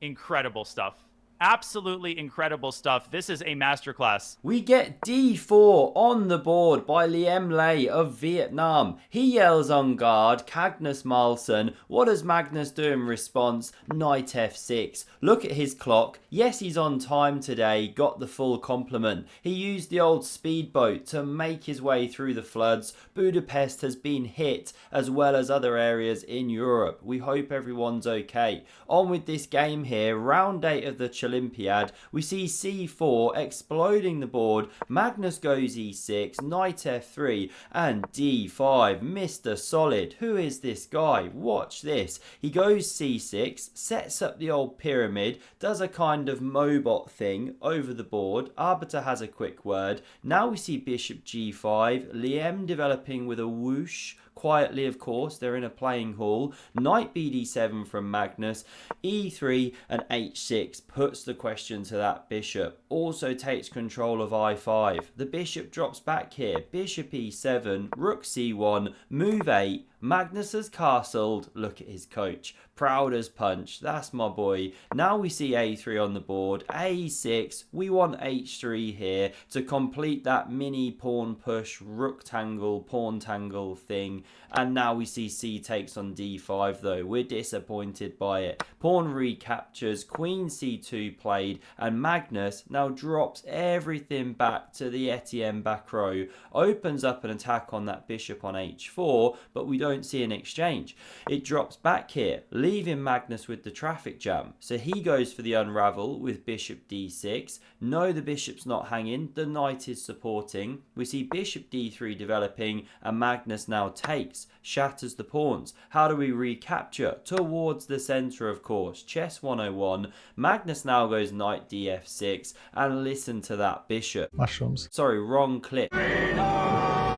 Incredible stuff. Absolutely incredible stuff. This is a masterclass. We get d4 on the board by Liem Lei of Vietnam. He yells on guard, Magnus Carlsen. What does Magnus do in response? Knight f6. Look at his clock. Yes, he's on time today, got the full complement. He used the old speedboat to make his way through the floods. Budapest has been hit, as well as other areas in Europe. We hope everyone's okay. On with this game here, round 8 of the Olympiad. We see c4 exploding the board. Magnus goes e6, knight f3, and d5. Mr. Solid. Who is this guy? Watch this. He goes c6, sets up the old pyramid, does a kind of mobot thing over the board. Arbiter has a quick word. Now we see bishop g5. Liem developing with a whoosh. Quietly, of course, they're in a playing hall. Knight bd7 from Magnus. e3 and h6 puts the question to that bishop. Also takes control of i5. The bishop drops back here. Bishop e7, rook c1, move 8. Magnus has castled. Look at his coach. Proud as punch. That's my boy. Now we see a3 on the board. a6. We want h3 here to complete that mini pawn push, rook tangle, pawn tangle thing. And now we see c takes on d5 though. We're disappointed by it. Pawn recaptures. Queen c2 played. And Magnus now drops everything back to the Etienne back row. Opens up an attack on that bishop on h4. But we don't see an exchange. It drops back here, leaving Magnus with the traffic jam. So he goes for the unravel with bishop d6. No, the bishop's not hanging. The knight is supporting. We see bishop d3 developing, and Magnus now takes, shatters the pawns. How do we recapture? Towards the center, of course. Chess 101. Magnus now goes knight df6, and listen to that bishop. Mushrooms. Sorry, wrong clip.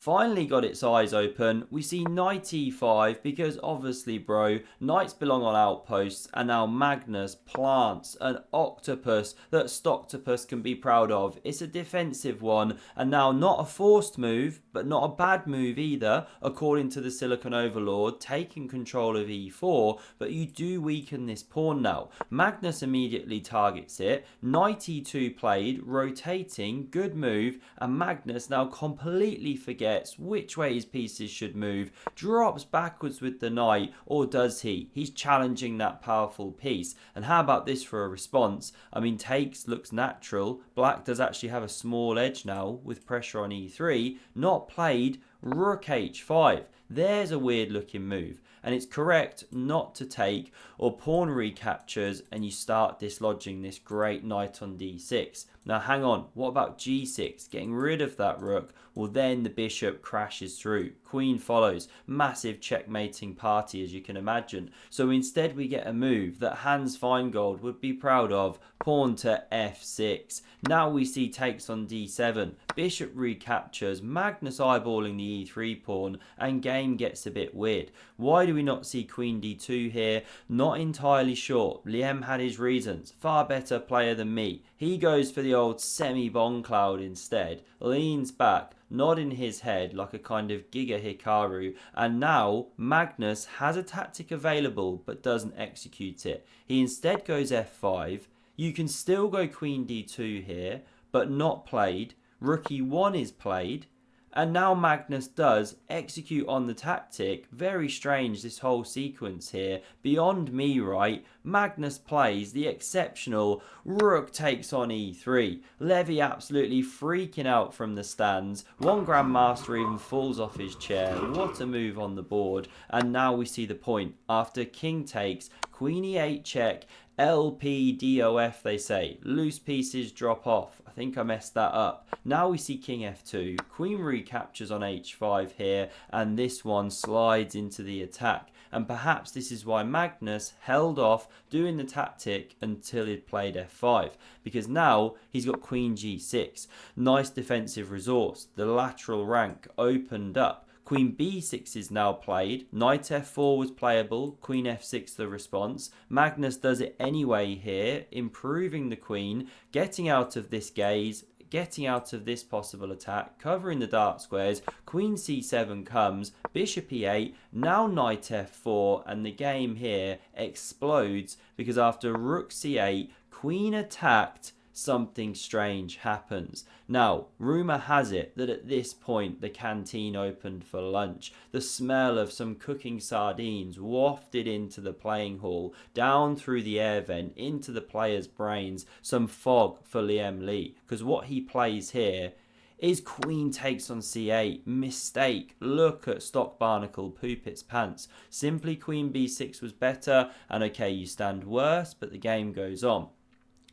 Finally got its eyes open. We see knight e5 because obviously, bro, knights belong on outposts, and now Magnus plants an octopus that Stoctopus can be proud of. It's a defensive one, and now not a forced move, but not a bad move either, according to the Silicon Overlord, taking control of e4, but you do weaken this pawn now. Magnus immediately targets it. Knight e2 played, rotating, good move, and Magnus now completely forgets which way his pieces should move, drops backwards with the knight, or does he? He's challenging that powerful piece. And how about this for a response? I mean, takes looks natural. Black does actually have a small edge now with pressure on e3. Not played. Rook h5. There's a weird looking move, and it's correct not to take, or pawn recaptures and you start dislodging this great knight on d6. Now hang on, what about g6? Getting rid of that rook. Well, then the bishop crashes through. Queen follows. Massive checkmating party, as you can imagine. So instead we get a move that Hans Feingold would be proud of. Pawn to f6. Now we see takes on d7. Bishop recaptures. Magnus eyeballing the e3 pawn, and game gets a bit weird. Why do we not see queen d2 here? Not entirely sure. Liem had his reasons. Far better player than me. He goes for the old semi-Bong Cloud instead. Leans back, nodding his head like a kind of Giga Hikaru, and now Magnus has a tactic available but doesn't execute it. He instead goes f5. You can still go queen d2 here, but not played. Rook e1 is played. And now Magnus does execute on the tactic. Very strange, this whole sequence here. Beyond me, right? Magnus plays the exceptional rook takes on e3. Levy absolutely freaking out from the stands. One grandmaster even falls off his chair. What a move on the board. And now we see the point. After king takes, queen e8 check, LPDOF they say. Loose pieces drop off. I think I messed that up. Now we see king f2. Queen recaptures on h5 here, and this one slides into the attack. And perhaps this is why Magnus held off doing the tactic until he'd played f5. Because now he's got queen g6. Nice defensive resource. The lateral rank opened up. Queen b6 is now played. Knight f4 was playable. Queen f6 the response. Magnus does it anyway here, improving the queen, getting out of this gaze, getting out of this possible attack, covering the dark squares. Queen c7 comes, bishop e8, now knight f4, and the game here explodes because after rook c8, queen attacked, something strange happens. Now, rumour has it that at this point the canteen opened for lunch. The smell of some cooking sardines wafted into the playing hall, down through the air vent, into the players' brains. Some fog for Liam Lee, because what he plays here is queen takes on c8. Mistake. Look at Stock Barnacle poop its pants. Simply queen b6 was better, and okay, you stand worse, but the game goes on.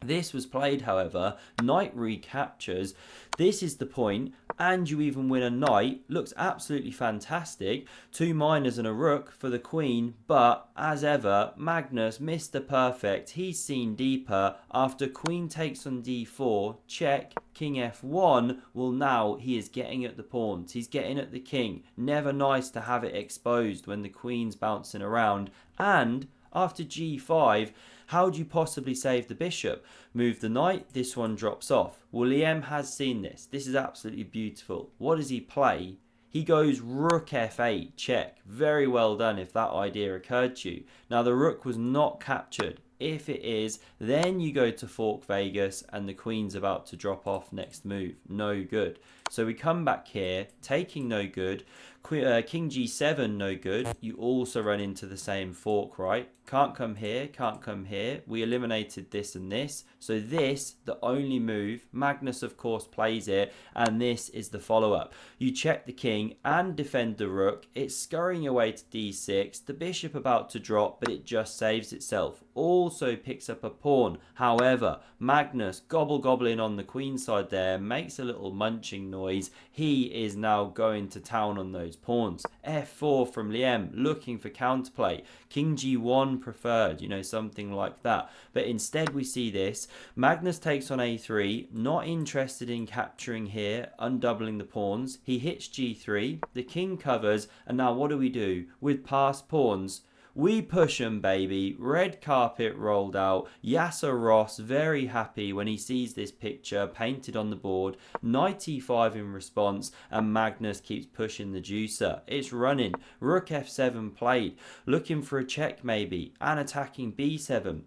This was played, however, knight recaptures. This is the point, and you even win a knight. Looks absolutely fantastic. 2 minors and a rook for the queen, but as ever, Magnus, Mr. Perfect, he's seen deeper. After queen takes on d4, check, king f1, well now he is getting at the pawns. He's getting at the king. Never nice to have it exposed when the queen's bouncing around. And after g5, how do you possibly save the bishop? Move the knight, this one drops off. Well, Liam has seen this. This is absolutely beautiful. What does he play? He goes rook f8, check. Very well done if that idea occurred to you. Now, the rook was not captured. If it is, then you go to fork Vegas and the queen's about to drop off next move. No good. So we come back here, taking no good. King g7, no good. You also run into the same fork, right? Can't come here, can't come here. We eliminated this and this. So this, the only move. Magnus, of course, plays it. And this is the follow-up. You check the king and defend the rook. It's scurrying away to d6. The bishop about to drop, but it just saves itself. Also picks up a pawn. However, Magnus gobbling on the queen side there, makes a little munching noise. He is now going to town on those pawns. f4 from Liam, looking for counterplay. King g1 preferred, you know, something like that. But instead we see this. Magnus takes on a3, not interested in capturing here, undoubling the pawns. He hits g3, the king covers, and now what do? With passed pawns, we push 'em, baby. Red carpet rolled out. Yasser Ross very happy when he sees this picture painted on the board. Knight e5 in response, and Magnus keeps pushing the juicer. It's running. Rook f7 played. Looking for a check maybe, and attacking b7.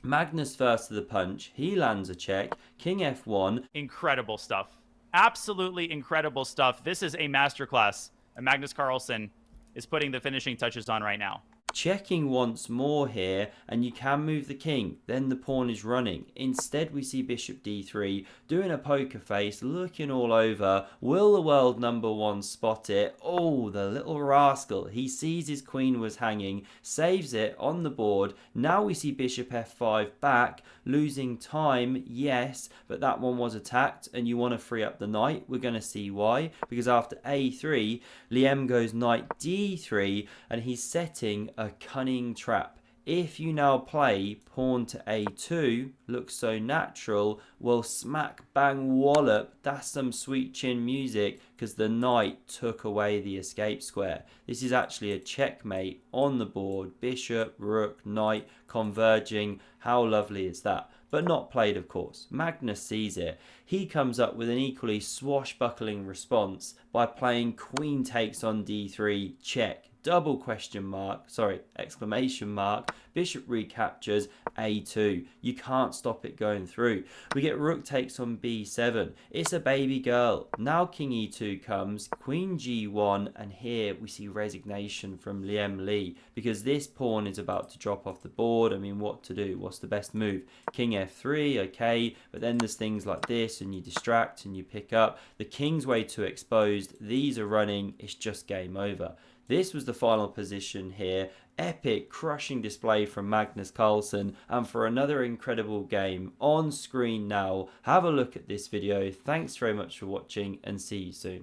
Magnus first to the punch. He lands a check. King f1. Incredible stuff. Absolutely incredible stuff. This is a masterclass. And Magnus Carlsen is putting the finishing touches on right now. Checking once more here, and you can move the king, then the pawn is running. Instead we see bishop d3 doing a poker face, looking all over. Will the world number one spot it? Oh, the little rascal. He sees his queen was hanging, saves it on the board. Now we see bishop f5 back, losing time, yes, but that one was attacked, and you want to free up the knight. We're going to see why, because after a3, Liam goes knight d3, and he's setting a cunning trap. If you now play pawn to a2, looks so natural, well, smack bang wallop, that's some sweet chin music, because the knight took away the escape square. This is actually a checkmate on the board. Bishop, rook, knight converging. How lovely is that? But not played, of course. Magnus sees it. He comes up with an equally swashbuckling response by playing queen takes on d3, check. Double question mark, exclamation mark, bishop recaptures, a2. You can't stop it going through. We get rook takes on b7. It's a baby girl. Now king e2 comes, queen g1, and here we see resignation from Liam Lee, because this pawn is about to drop off the board. I mean, what to do? What's the best move? King f3, okay, but then there's things like this, and you distract and you pick up. The king's way too exposed. These are running. It's just game over. This was the final position here. Epic, crushing display from Magnus Carlsen. And for another incredible game on screen now, have a look at this video. Thanks very much for watching, and see you soon.